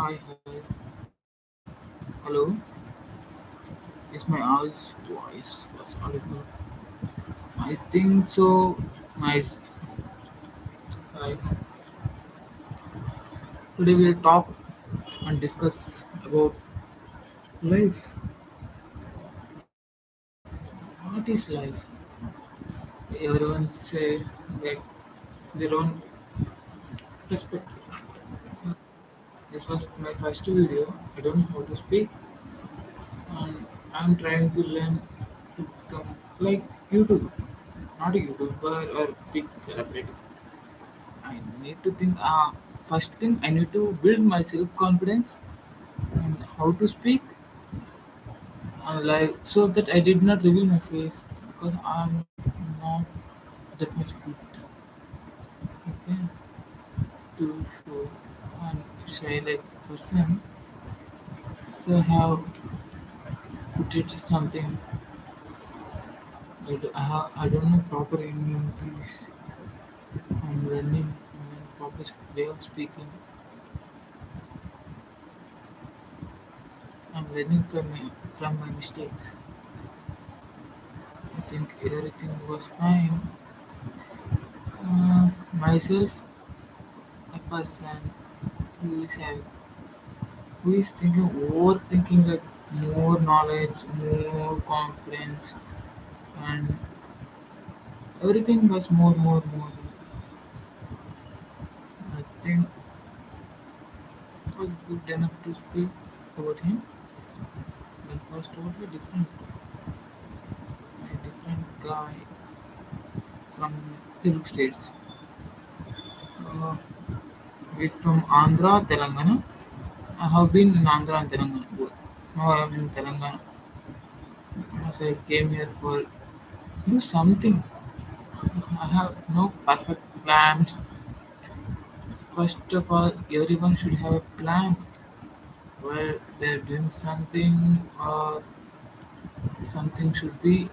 Hi, hi. Hello. Is my voice was audible? I think so. Nice. Right. Today we'll talk and discuss about life. What is life? Everyone say like their own perspective. This was my first video. I don't know how to speak, and I'm trying to learn to become like YouTube, not a YouTuber or big celebrity. I need to think. First thing, I need to build my self confidence and how to speak, like so that I did not reveal my face because I'm not that much good. Okay, to show and shy like person. So I have put it something. I don't know proper English. I'm learning proper way of speaking. I'm learning from my mistakes. I think everything was fine. Myself, a person who is having, who is thinking, overthinking like more knowledge, more confidence, and everything was more. I think it was good enough to speak about him, but was totally different, a different guy from Telugu states. Uh, with from Andhra, Telangana. I have been in Andhra and Telangana both. Now I am in Telangana. As I came here for do something. I have no perfect plan. First of all, everyone should have a plan where they're doing something or something should be.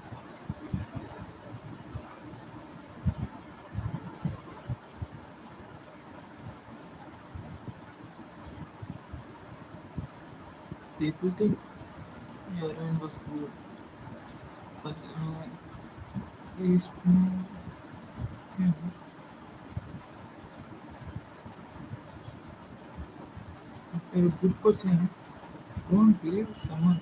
People think everyone was good, but is thing. If you're a good person, don't believe someone.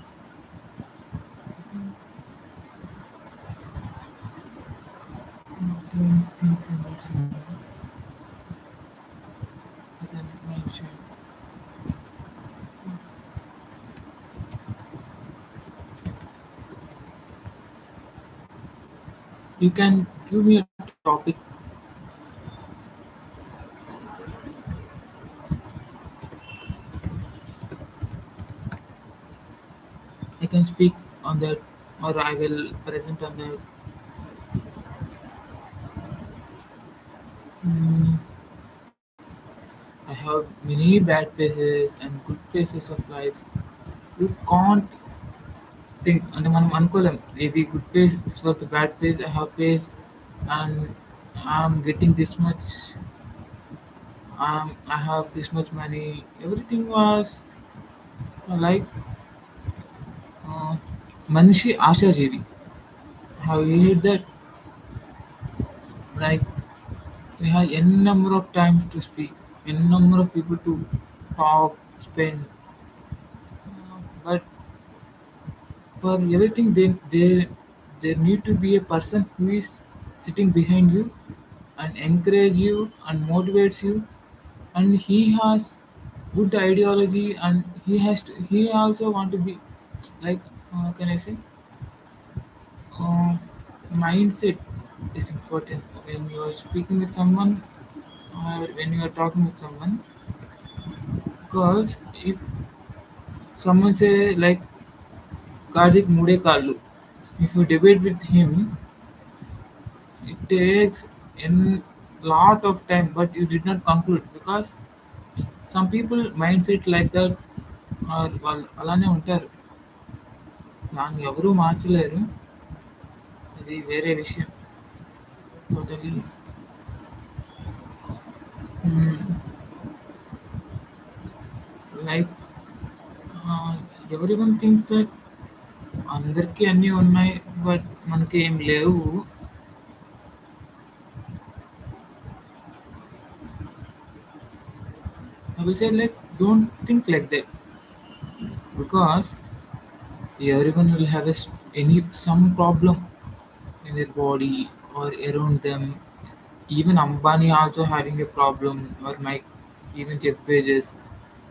I don't think about someone as I mentioned. You can give me a topic. I can speak on that, or I will present on that. Mm, I have many bad phases and good phases of life. You can't think అంటే మనం అనుకోలేం ఇది good phase this was the bad phase I have faced and I'm getting this much I have this much money. Everything was like uh, మనిషి ఆశాజీవి. Have you heard that? Like we have n number of times to speak, n number of people to talk, spend. But for everything, there need to be a person who is sitting behind you and encourage you and motivates you, and he has good ideology and he also want to be like can I say uh, mindset is important when you are speaking with someone or when you are talking with someone, because if someone say like Karthik Mude Kalu, if you debate with him, it takes a lot of time, but you did not conclude because some people mindset like that వాళ్ళు అలానే ఉంటారు. దాన్ని ఎవరూ మార్చలేరు. అది వేరే విషయం. Totally everyone thinks that అందరికీ అన్నీ ఉన్నాయి బట్ మనకి ఏం లేవు. I will say like don't think like that because everyone will have any some problem in their body or around them. Even Ambani also having a problem, or Mike, even Jeff Bezos,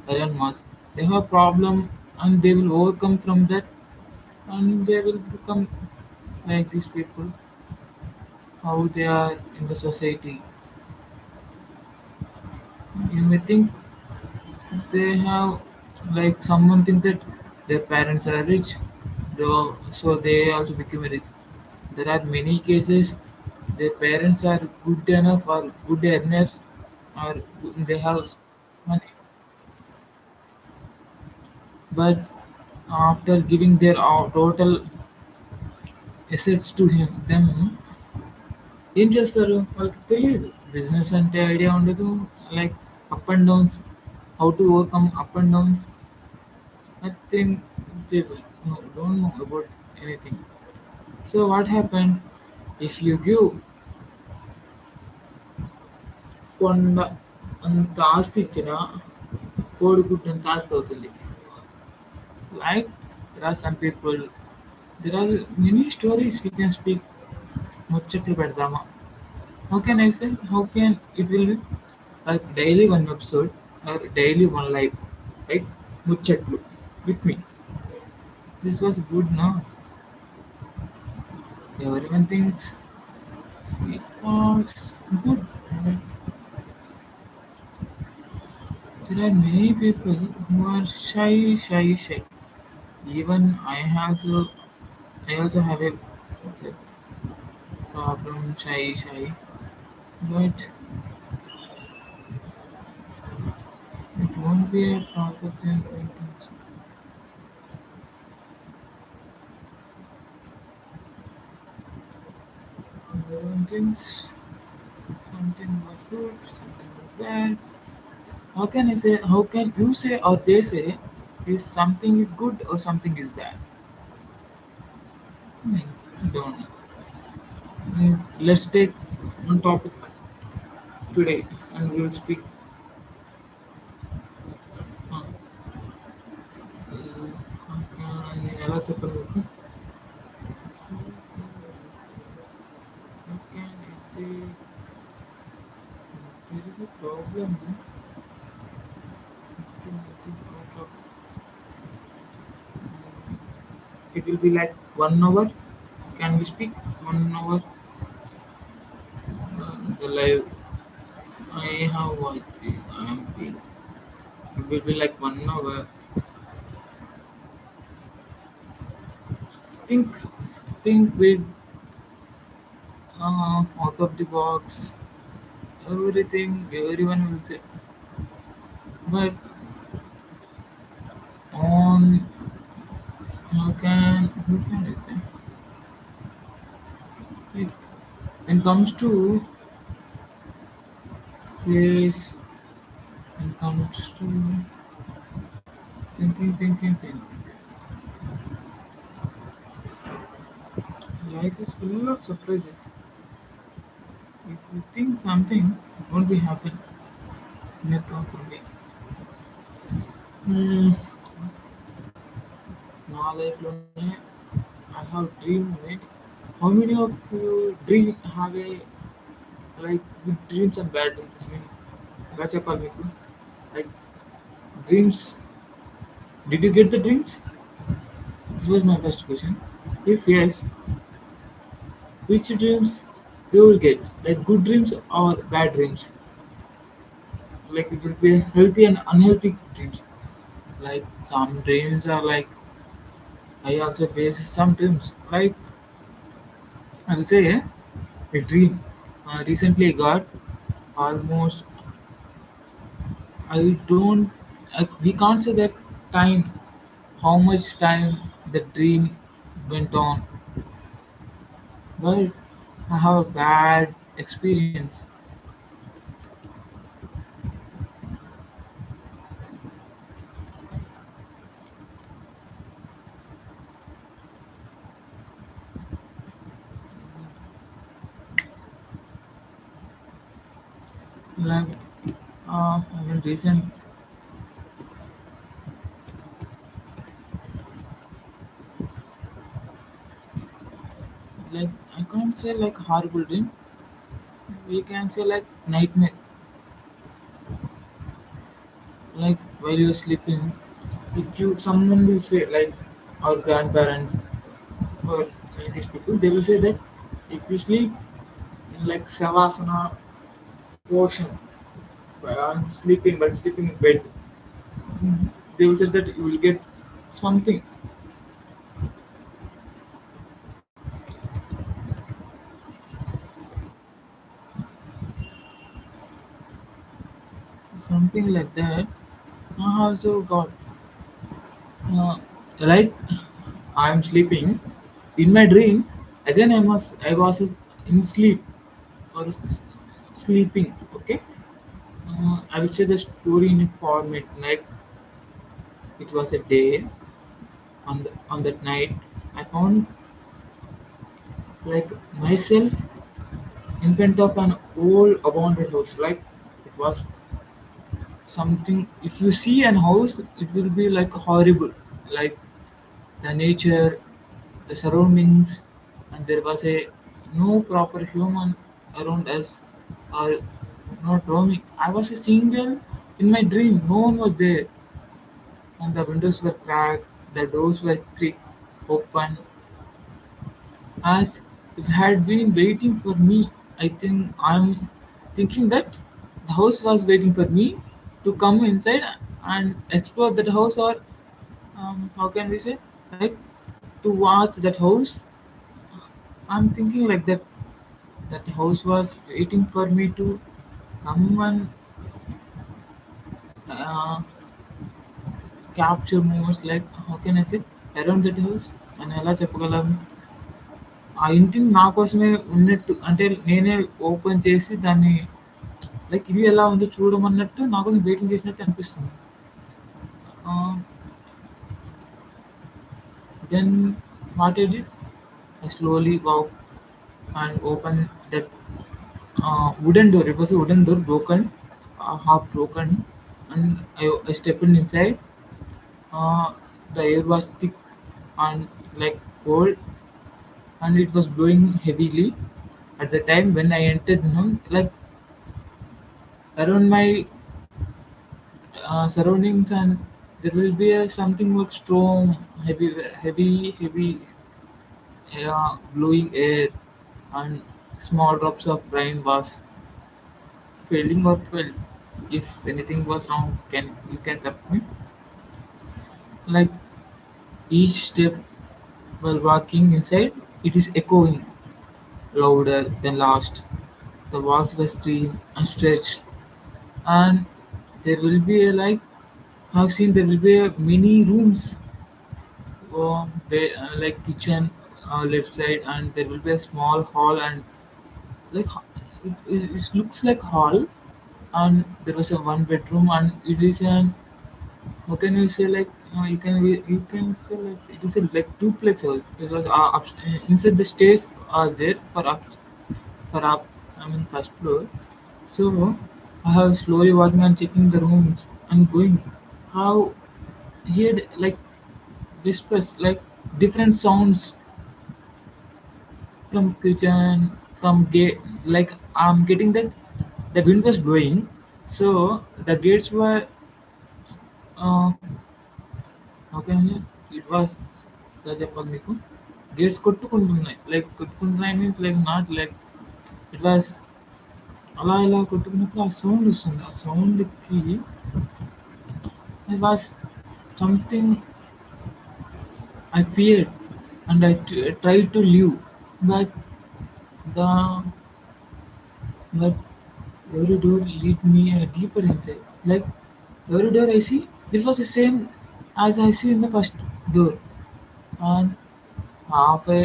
Elon Musk, they have a problem and they will overcome from that and they will become like these people, how they are in the society. You may think they have like someone think that their parents are rich, so they also become rich. There are many cases their parents are good enough or good earners or they have money, but after giving their total assets to them ఏం చేస్తారు వాళ్ళకి తెలియదు business అంటే idea ఉండదు like up and downs how to overcome up and downs nothing they will no, don't know about anything. So what happened if you give కొండ అంత ఆస్తి ఇచ్చినా కోడిగుడ్డంత ఆస్తి అవుతుంది. Like there are some people, there are many stories we can speak. ముచ్చట్లు పెడదామా? How can I say? How can it will be like daily one episode or daily one live, like ముచ్చట్లు with me. This was good, no? Everyone thinks it was good. There are many people who are shy. Even I also have a problem, shy. But it won't be a proper thing. I think so. Everyone thinks something was good, something was bad. How can I say? How can you say or they say if something is good or something is bad? Hmm, don't know. Let's take one topic today and we'll speak. Uh, నేను ఎలా చెప్పను మీకు? How can I say there is a problem? I think out of it will be like 1 hour. Can we speak 1 hour? The live I have watched it. I am feeling. It will be like 1 hour. Think, think big, out of the box. Everything, everyone will say. But on who can I say? Like, when it comes to place, when it comes to thinking. Life is full of surprises. If you think something, it won't be happen in a proper way. Hmm. నా లైఫ్‌లోనే I have dreamed many. How many of you dream have a like good dreams and bad dreams? I mean, ఎలా చెప్పాలి మీకు? Like dreams, did you get the dreams? This was my first question. If yes, which dreams you will get? Like good dreams or bad dreams? Like it will be healthy and unhealthy dreams. Like some dreams are like I also face some dreams. Like I will say a dream. Recently I got almost I don't we can't say that time how much time the dream went on, but I have a bad experience. Like, I mean, recent, like, I can't say like horrible dream. We can say like nightmare. Like while you're sleeping, if you someone will say like our grandparents or these people, they will say that if you sleep in like savasana portion, sleeping but sleeping in bed, they will say that you will get something, something like that. I also got uh, like I'm sleeping in my dream. Again, I was in sleep or sleeping. Okay, I will say the story in a format like it was a day on that night. I found like myself in front of an old abandoned house. Like it was something. If you see an house, it will be like horrible. Like the nature, the surroundings, and there was a no proper human around us or not roaming. I was a single in my dream. No one was there, and the windows were cracked, the doors were creaked open, as if it had been waiting for me. I think I'm thinking that the house was waiting for me to come inside and explore that house, or how can we say, like to watch that house. I'm thinking like that that house was waiting for me to come and uh, capture moments, like how can I say, around that house అని ఎలా చెప్పగలను, ఆ ఇంటిని నా కోసమే ఉన్నట్టు, అంటే నేనే ఓపెన్ చేసి దాన్ని లైక్ ఇల్లు ఎలా ఉందో చూడమన్నట్టు నా కోసం వెయిటింగ్ చేసినట్టు అనిపిస్తుంది. Uh, then what I did, I slowly walked and opened that wooden door. It was a wooden door, broken, half broken, and I stepped inside. Uh, the air was thick and like cold, and it was blowing heavily. At the time when I entered the home, like around my surroundings, and there will be a something like storm, heavy blowing air, and small drops of rain was falling or fell. If anything was wrong, can you can correct me. Like each step while walking inside, it is echoing louder than last. The walls were clean and stretched, and there will be a like I've seen there will be a mini rooms, like kitchen left side, and there will be a small hall, and like it looks like hall, and there was a one bedroom, and it is an, how can you say, like you can say like it is a like duplex house. It was inside the stairs are there for up, I mean first floor. So I have slowly walking and checking the rooms and going. How heard like whispers, like different sounds from kitchen, from gate. Like I'm getting that the wind was blowing, so the gates were. Uh, how can I say? It was ఎలా చెప్పాలి మీకు, gates కొట్టుకుంటున్నాయి, like కొట్టుకుంటున్నాయి means like not like it was అలా ఇలా కొట్టుకున్నప్పుడు ఆ sound వస్తుంది, ఆ సౌండ్కి it was something I feared, and I tried to leave, but the but every door lead me deeper inside. Like every door I see, it was the same as I see in the first door. And halfway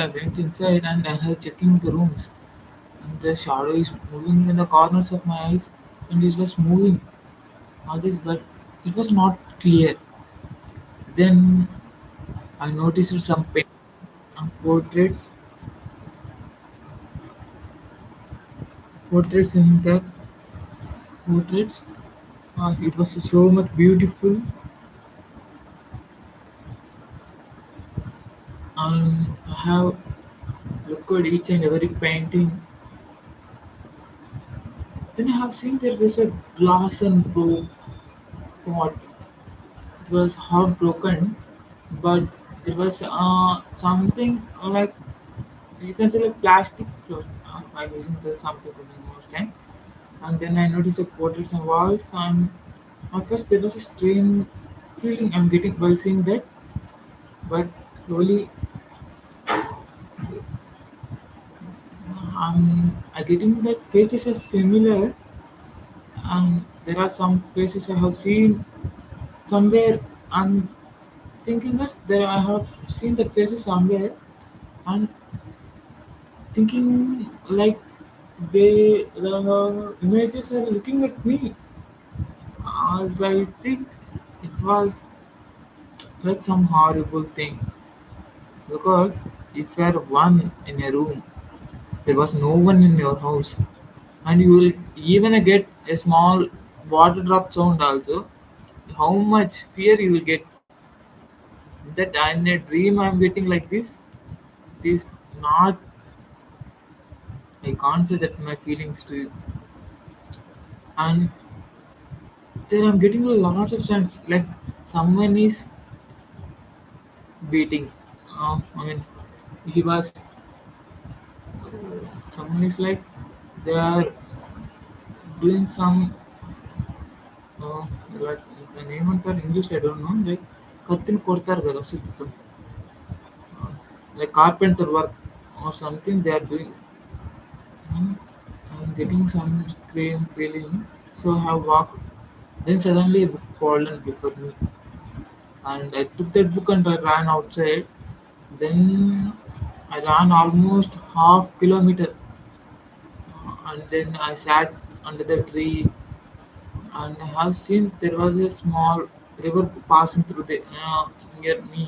I went inside and I had checking the rooms. And the shadow is moving in the corners of my eyes, and it was moving. All this, but it was not clear. Then I noticed some paintings and portraits in that. portraits. It was so much beautiful, and I have looked at each and every painting. Then I have seen there was a glass and blue pot. It was half broken, but there was something like you can say like plastic clothes. I'm using the something for the most time. And then I noticed the portraits on walls, and at first there was a strange feeling I'm getting while seeing that, but slowly I getting that faces are similar, and there are some faces I have seen somewhere. I'm thinking that there I have seen the faces somewhere, and thinking like the images are looking at me, as I think it was like some horrible thing, because if you are one in a room, there was no one in your house, and you will even get a small water drop sound also. How much fear you will get, that in a dream I'm getting like this. It is not, I can't say that my feelings to you. And then I'm getting a lot of chance like someone is beating. I mean, he was someone is like they are doing some like the name on English I don't know, like కత్తిని కొడతారు కదా సుత్తితో, like carpenter work or something they are doing. Hmm, I'm getting some scream feeling, so I walked. Then suddenly a book fallen before me, and I took that book and I ran outside. Then I ran almost half kilometer, and then I sat under the tree, and I have seen there was a small river passing through the near me,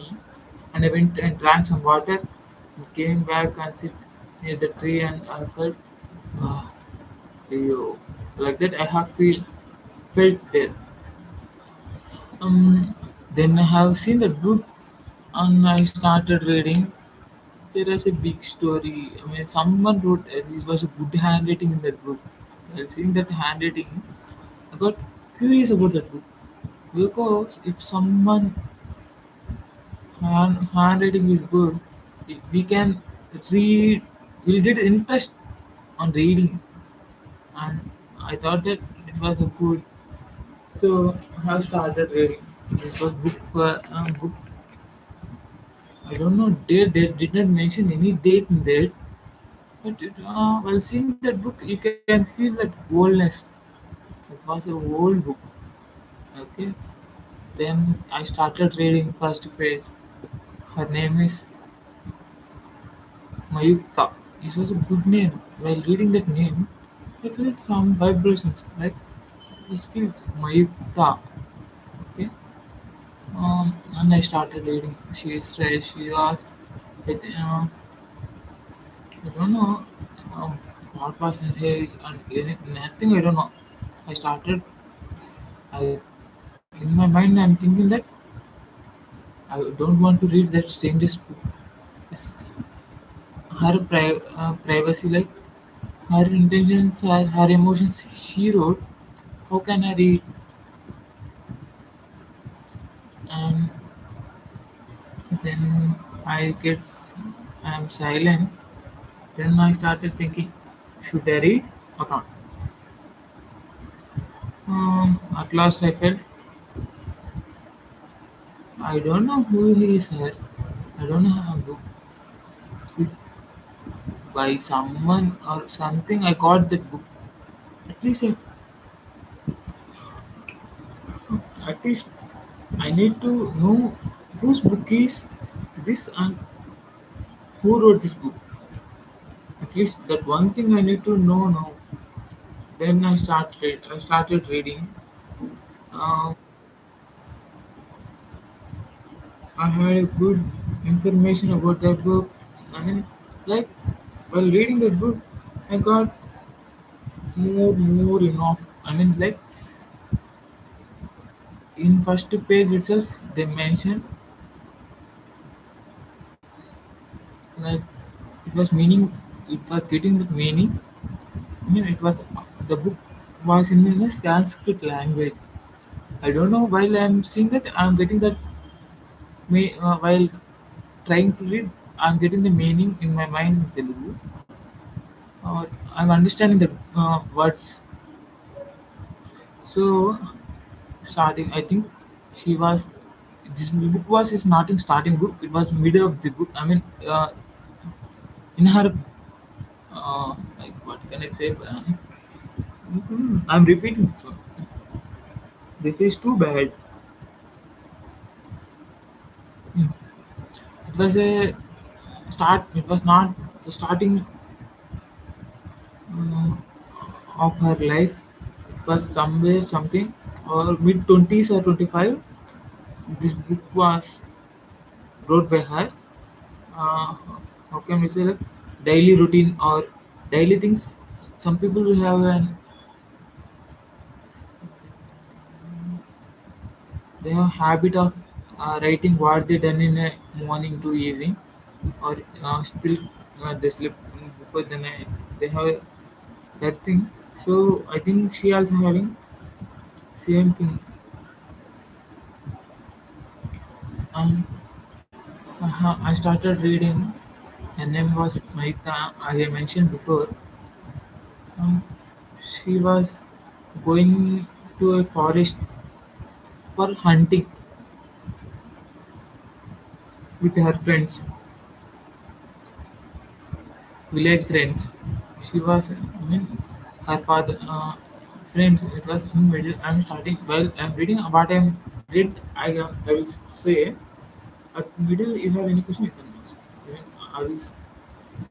and I went and drank some water, and came back and sit near the tree, and I felt uh, you like that. I have felt there. Um, then I have seen the book, and I started reading. There is a big story. I mean, someone wrote. This was a good handwriting in that book. While seeing that handwriting, I got curious about that book, because if someone handwriting is good, we can read. We'll get interest on reading, and I thought that it was a good. So I have started reading. This was book for book. I don't know date. They did not mention any date in that. But while seeing that book, you can feel that oldness. It was a old book. Okay. Then I started reading first page. Her name is Mayukta. This was a good name. While reading that name, I felt some vibrations. Like this feels Mayukta. Okay. And I started reading. She asked, I don't know um, what was her age and nothing. I don't know. I started. I in my mind I'm thinking that I don't want to read that stranger's book. It's her privacy, like her intentions, her emotions. She wrote. How can I read? And then I get. I'm silent. Then I started thinking, should I read or not? At last I felt I don't know who he is here. I don't know how book by someone or something. I got that book. At least, at least I need to know whose book is this and who wrote this book. At least that one thing I need to know now. Then I started reading. Um, I had a good information about that book. I mean, like while reading that book, I got more enough. I mean, like in first page itself, they mentioned like it was meaning, it was getting the meaning. I mean, it was the book was in a Sanskrit language. I don't know while I'm seeing that I'm getting that while trying to read, I'm getting the meaning in my mind in Telugu. I'm understanding the words. So starting, I think she was. This book was his starting book. It was middle of the book. I mean, in her like what can I say? I'm repeating this one. This is too bad. Mm. It was a start. It was not the starting uh, of her life. It was somewhere something or mid 20s or 25. This book was wrote by her. Uh, how can we say like daily routine or daily things? Some people will have an they have habit of writing what they done in a morning to evening or still they sleep before the night. They have that thing. So I think she also having same thing. And I started reading. Her name was Maita, as I mentioned before. Um, she was going to a forest for hunting with her friends, village friends. She was, I mean, her father, friends. It was in middle. I'm starting. Well, I'm reading what I'm read. I will say at middle. If you have any question, you can ask. I mean, I will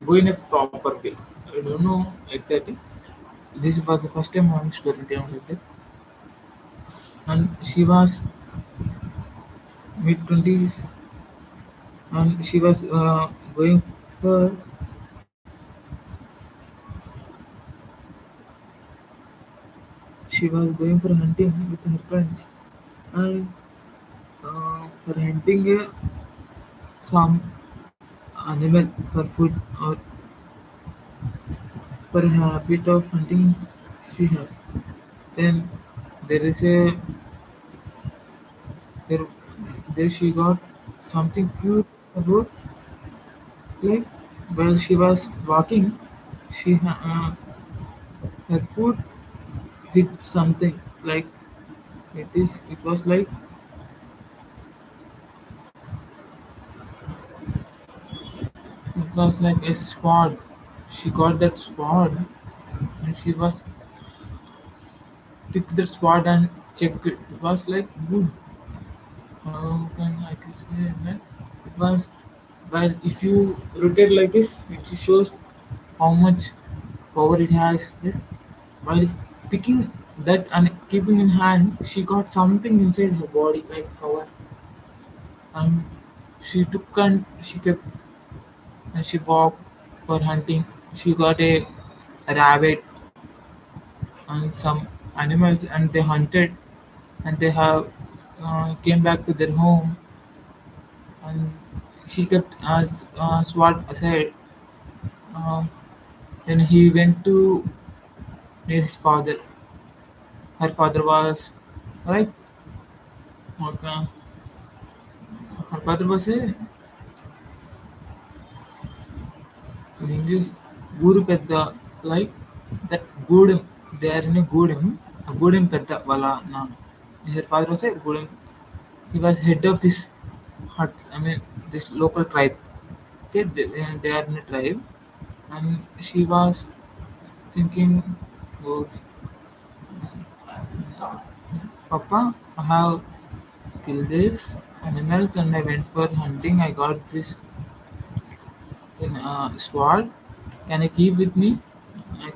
go in a proper way. I don't know exactly. This was the first time I'm storytelling like that, and she was mid 20s, and she was going for she was going for hunting with her friends, and for hunting some animal for food or for a habit of hunting she had. Then there is a there there she got something cute about like while she was walking, her foot hit something like it was like it was like a sword. She got that sword and she was picked the sword and checked it. It was like good. How can I can say that? It was well if you rotate like this, it shows how much power it has. While picking that and keeping in hand, she got something inside her body like power. And she took and she kept and she walked for hunting. She got a rabbit and some animals and they hunted and they have came back to their home and she kept sword aside. Uh, then he went to near his father. Her father was like okay, her father was a in English Guru Pedda like that Gudem. They are in a Gudem Pedda Wala Nan. Her father was a Gudem. He was head of this hut. I mean this local tribe. Okay, they are in a tribe, and she was thinking, oh, Papa, I have killed this animals and I went for hunting. I got this in sword. Can I keep with me?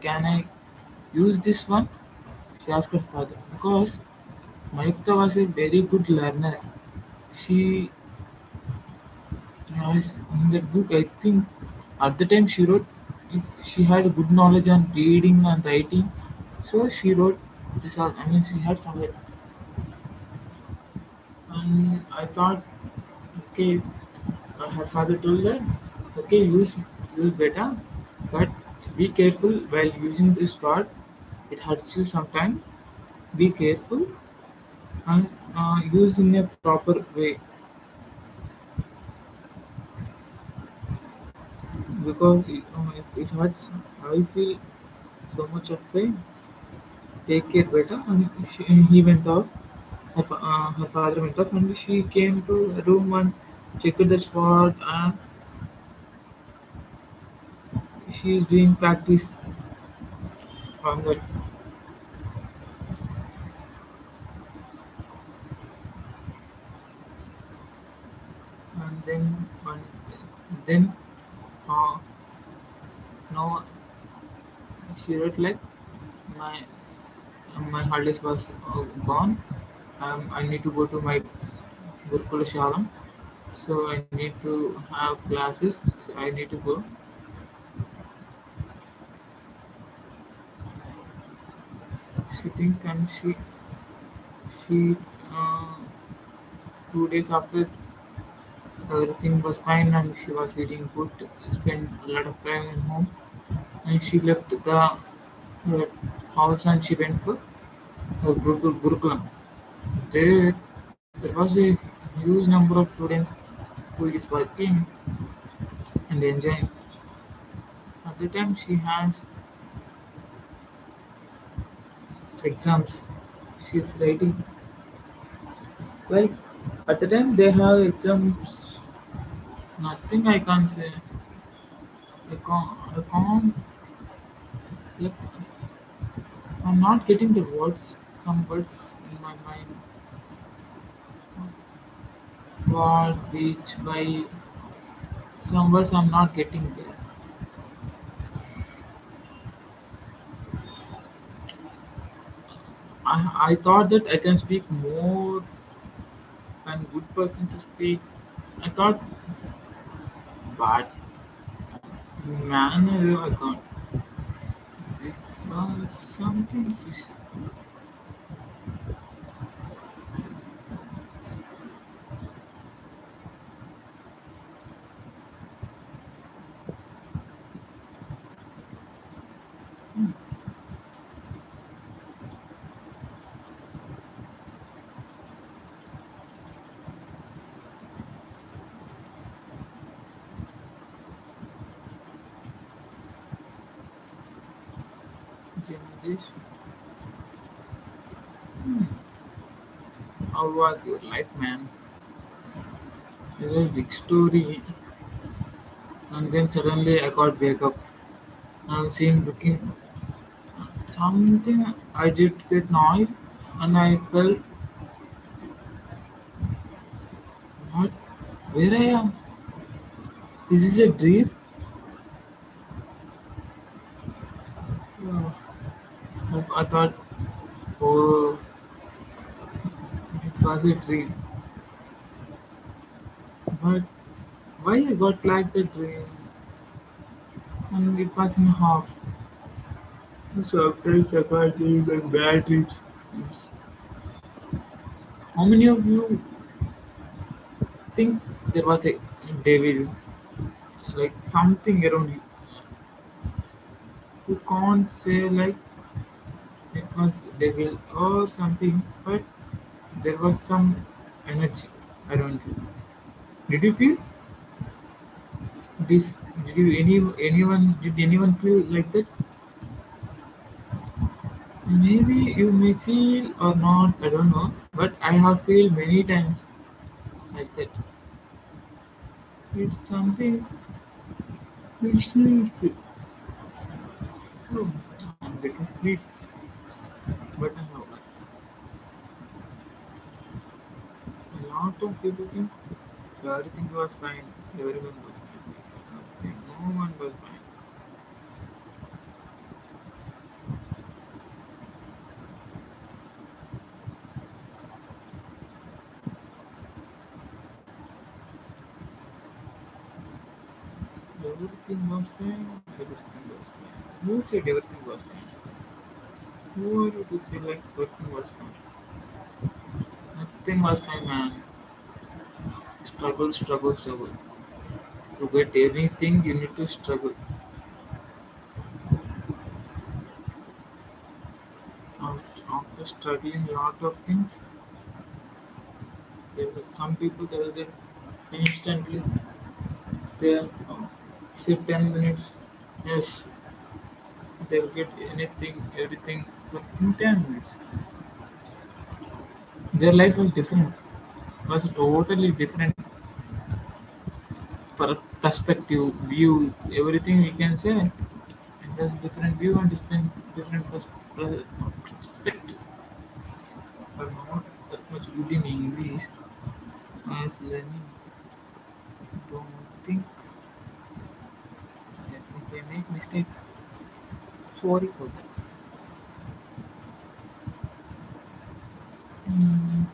Can I use this one? She asked her father because Mayukta was a very good learner. She has in that book. I think at the time she wrote if she had good knowledge on reading and writing, so she wrote. This all, I mean, she had somewhere, and I thought, okay, her father told her, okay, use better, but be careful while using this rod. It hurts you sometimes. Be careful and use in a proper way because if it hurts, I feel so much of pain. Take care better. And he went off. Her father went off, and she came to a room and checked the spot, and she is doing practice on that. And then uh, no, she wrote like my my holidays was gone. I need to go to my Gurukula Shalam, so I need to have classes. So I need to go. She think and she uh, 2 days after everything was fine and she was eating good, spent a lot of time at home, and she left the house and she went for Gurukulam. There was a huge number of students who is working and enjoying. At the time she has exams. She's writing. Like at the time they have exams. Nothing I can't say. I can't. Like I'm not getting the words. Some words in my mind. What, which, by. Some words I'm not getting there. I thought that I can speak more and good person to speak. I thought, but man, I can't. This was something fishy. Generation. How was your life, man? It was a big story, and then suddenly I got wake up and seen looking something. I did get noise, and I felt what? Where I am? Is this a dream? I thought, oh, it was a dream, but why I got like the dream? And it was in half. So sometimes I got dreams and bad dreams. How many of you think there was a devils, like something around you? You can't say like it was devil or something, but there was some energy around you. Did you feel? Did, did you anyone did anyone feel like that? Maybe you may feel or not, I don't know. But I have felt many times like that. It's something which is oh, I'm getting sleep, but I have a lot of people think everything was fine, everyone was fine. Nothing, no one was fine. Everything was fine, everything was fine. Who said everything was fine? Who are you to say like working was fine? Nothing was fine, man. Struggle, struggle, struggle. To get anything, you need to struggle. After struggling a lot of things, some people they will get instantly. They sit 10 minutes. Yes, they'll get anything, everything for in 10 minutes. Their life was different. Was totally different perspective, view, everything we can say. And there's different view and different perspective. But not that much good in English as learning. Don't think that if I make mistakes, sorry for that. Mm,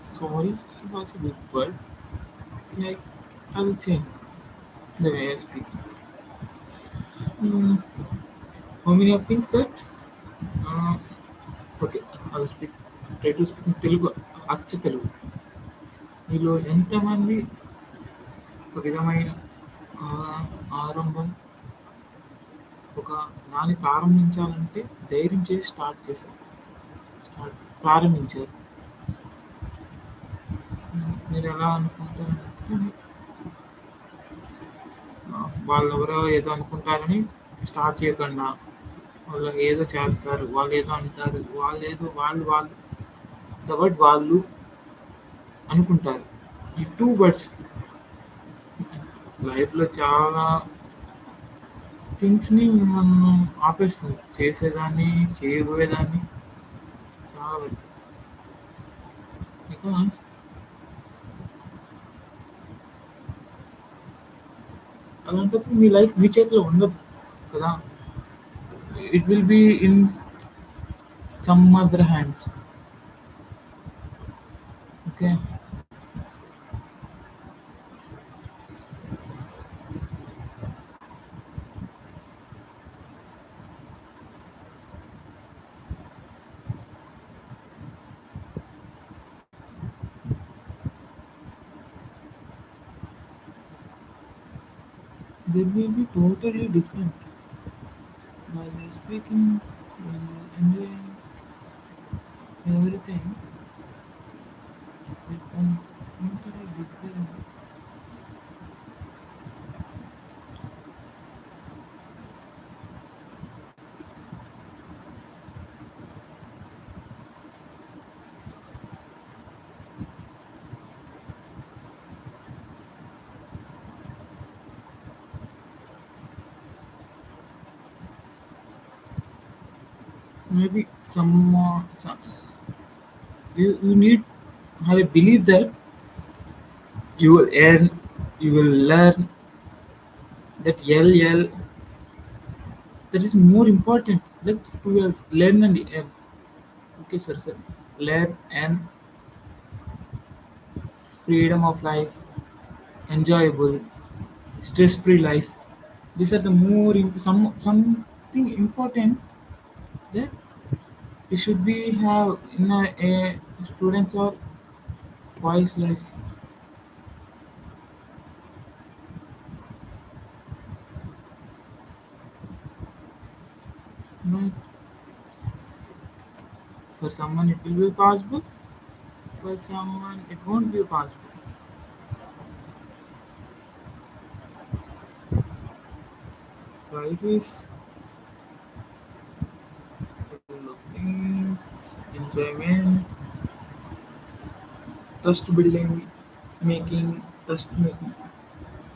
sorry was a good word. Like I will change the way I speak. Mm, how many of think that? Uh, okay, I will speak. Try to speak in Telugu. అచ్చ తెలుగు మీలో ఎంతమంది ఒక విధమైన ఆరంభం ఒక దాన్ని ప్రారంభించాలంటే ధైర్యం చేసి ప్రారంభించారు. మీరు ఎలా అనుకుంటారంటే వాళ్ళెవరో ఏదో అనుకుంటారని స్టార్ట్ చేయకుండా వాళ్ళు ఏదో చేస్తారు. వాళ్ళు ఏదో అంటారు. వాళ్ళు ద వర్డ్ వాళ్ళు అనుకుంటారు. ఈ 2 వర్డ్స్ లైఫ్‌లో చాలా థింగ్స్‌ని నన్ను ఆపేస్తుంది. చేసేదాన్ని, చేయబోయేదాన్ని చాలా వరకు. బికాస్ అలాంటప్పుడు మీ లైఫ్ మీ చేతిలో ఉండదు కదా! It will be in some other hands. Okay. They will be totally different. While you're speaking, while you're enjoying everything, it becomes totally different. Maybe some you need have a belief that you will earn, you will learn that LL that is more important. That you will learn and earn. Okay, sir. Learn and freedom of life, enjoyable, stress-free life. These are the more something important that we should be have in a students or boys life. No, for someone it will be possible. For someone it won't be possible. Life is full of things, enjoyment, trust building, making trust making.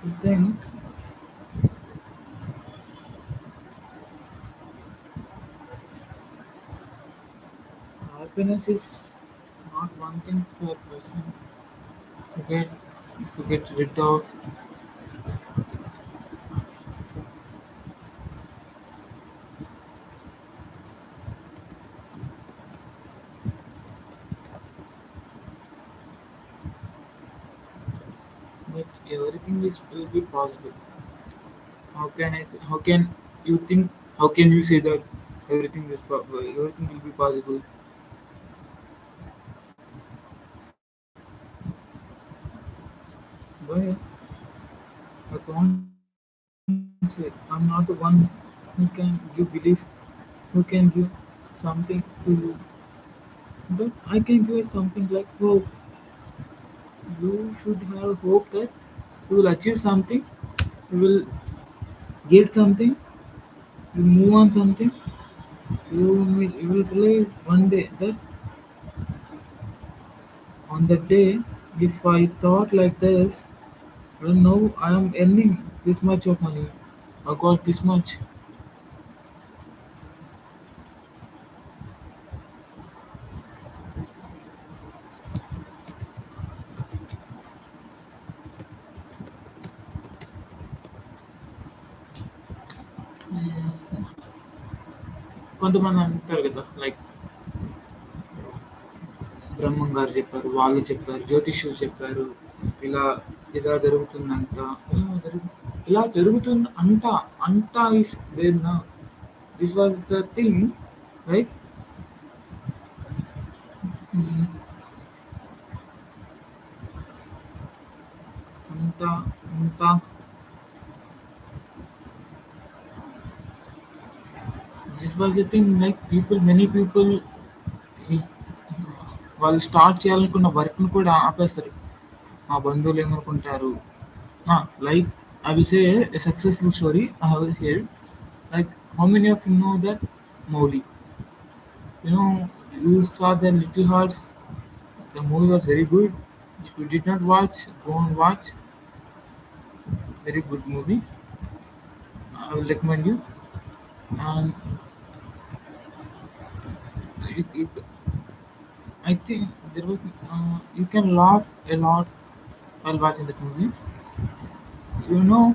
I think happiness is not one thing per person to get rid of. But everything is will be possible. How can I say? How can you think? How can you say that? everything will be possible. But I can't say I'm not the one who can give belief, who can give something to you. But I can give you something like hope. You should have hope that you will achieve something, you will get something, you move on something. You will realize one day that on that day, if I thought like this, well, now I am earning this much of money. I got this much. కొంతమంది అంటారు కదా like బ్రహ్మం గారు చెప్పారు, వాళ్ళు చెప్పారు, జ్యోతిష్యులు చెప్పారు, ఇలా ఇలా జరుగుతుందంట, ఇలా జరుగుతుంది అంట, అంట ఇస్ దేర్ నా. This was the thing, right? అంట, అంట, this was the thing like people, many people వాళ్ళు స్టార్ట్ చేయాలనుకున్న వర్క్‌ని కూడా ఆపేస్తారు. మా బంధువులు ఏమనుకుంటారు? Like I will say a successful story I have heard. Like how many of you know that Mowgli? You know, you saw the Little Hearts. The movie was very good. If you did not watch, go and watch. Very good movie. I will recommend you. And it, I think there was you can laugh a lot while watching that movie. You know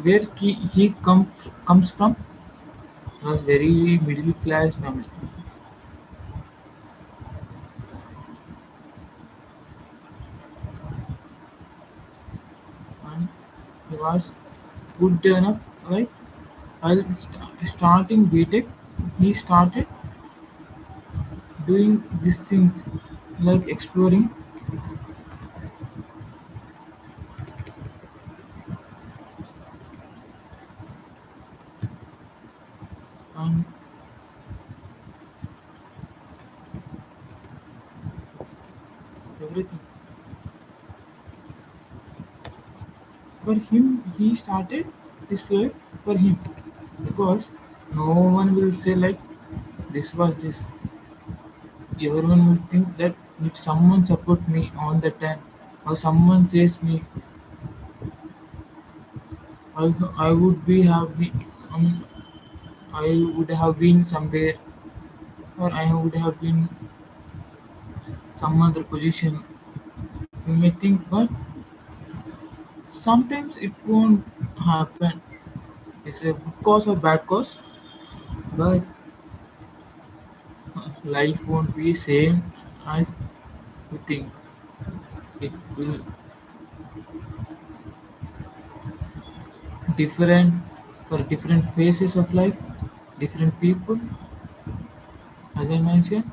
where he comes from? It was very middle class family, and he was good enough. Like while starting BTech, he started doing these things like exploring, and everything. For him, he started this life for him because no one will say like this was this. Everyone will think that if someone support me on the time or someone says me, I would be have been, I would have been somewhere or I would have been some other position. You may think, but sometimes it won't happen. It's a good cause or bad cause, but life won't be same as you think. It will different for different phases of life, different people, as I mentioned.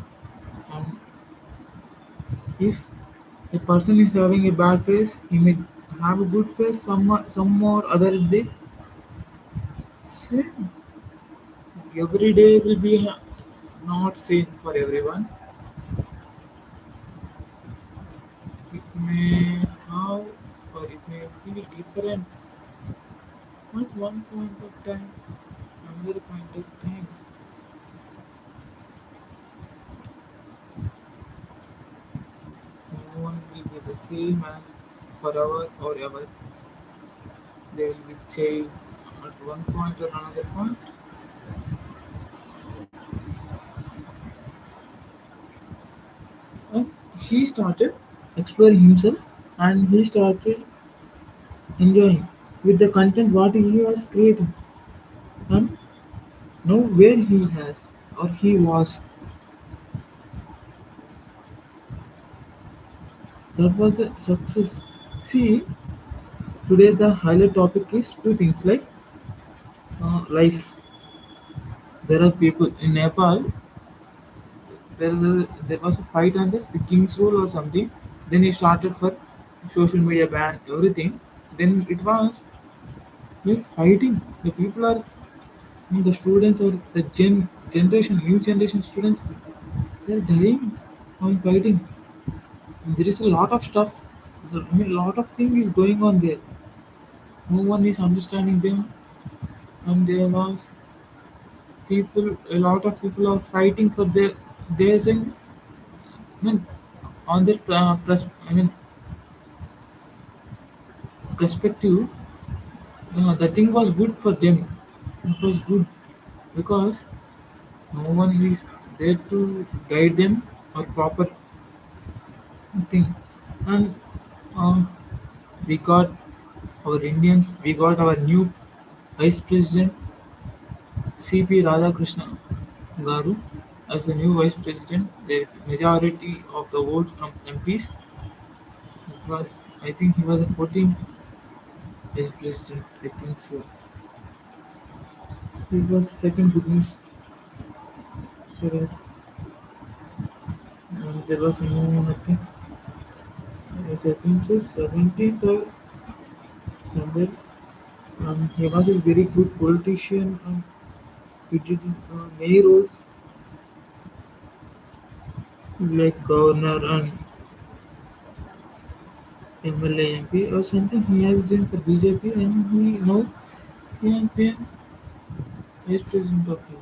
And if a person is having a bad phase, he may have a good phase some more other day. Same. Every day will be not same for everyone. It may have or it may feel different at one point of time, another point of time. No one will be the same as forever or ever. They will be changed at one point or another point. And he started exploring himself and he started enjoying with the content what he was creating. And know where he has or he was. That was the success. See, today the highlight topic is two things like life. There are people in Nepal. There was a fight on this, the king's rule or something. Then he started for social media ban everything. Then it was like fighting. The people are the students or the generation, new generation students, they're dying on fighting. There is a lot of stuff. I mean, a lot of thing is going on there. No one is understanding them, and there was people. A lot of people are fighting for their saying. I mean, on their perspective, the thing was good for them. It was good because no one is there to guide them or proper thing. And uh, we got our Indians, we got our new Vice President C.P. Radhakrishna Garu as the new Vice President. The majority of the votes from MPs. It was, I think, he was a 14th Vice President. I think so. This was the second good news for us. And there was no nothing. Yes, I think so. 17th or somewhere. He was a very good politician. He did many roles like governor and MLA MP or something. He has done for BJP and he now he has been vice president of India.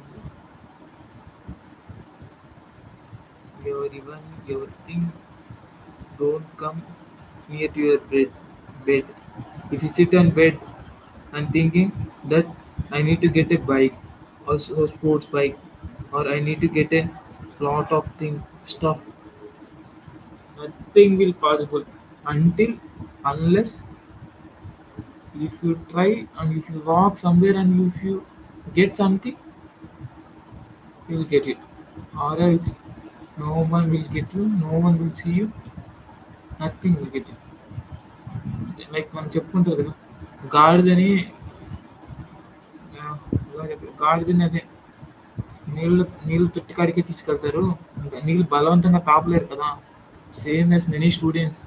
Your thing don't come near to your bed. If you sit on bed and thinking that I need to get a bike, also a sports bike, or I need to get a lot of thing stuff, nothing will possible until unless if you try and if you walk somewhere and if you get something, you will get it. Or else no one will get you, no one will see you, nothing will get you. Like మనం చెప్పుకుంటారు కదా గాడిదని గాడిదని అదే నీళ్ళు తొట్టి కాడికే తీసుకెళ్తారు. ఇంకా నీళ్ళు బలవంతంగా తాపలేరు కదా. Same as many students,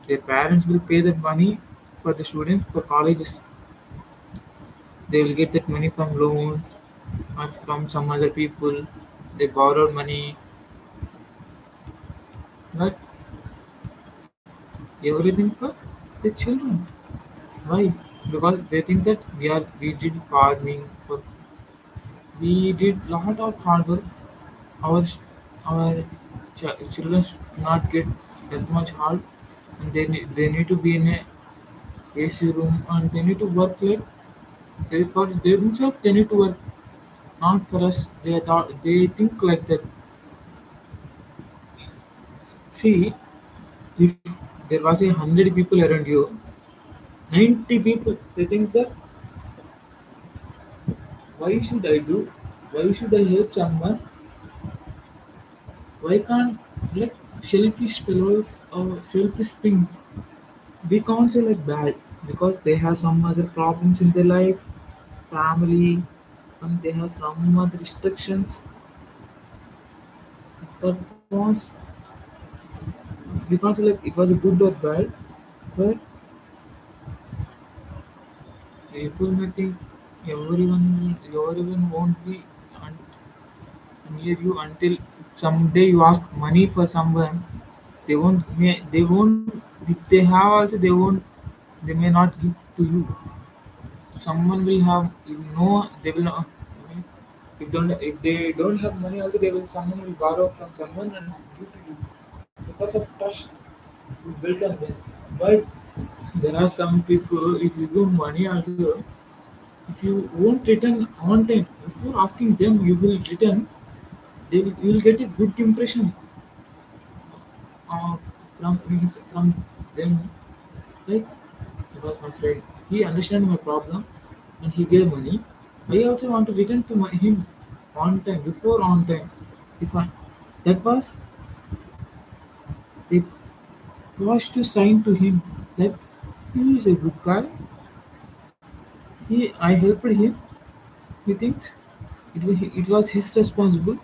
their parents will pay that money for the students for colleges. They will get that money from loans or from some other people. They borrowed money, but everything for the children. Why? Because they think that we did farming for we did lot of hard work. Our our children should not get that much hard, and they need to be in a AC room and they need to work like for themselves. They need to work, not for us. They think like that. See, if there was 100 people around you, 90 people they think that why should I do? Why should I help someone? Why can't like shellfish fellows or shellfish things? We can't say like bad because they have some other problems in their life, family, and they have some other restrictions. That was we can't say like it was a good or bad, but people may think everyone won't be near you until someday you ask money for someone. They won't if they have also they may not give to you. Someone will have you know they will not if they don't have money also they will someone will borrow from someone and give to you because of trust you built on them. But there are some people if you give money also if you won't return on time before asking them you will return you will get a good impression uh, from them. Like he was my friend. He understand my problem and he gave money. I also want to return to him on time, before on time. If I that was it was to sign to him that he is a good guy. I helped him. He thinks. it was his responsible.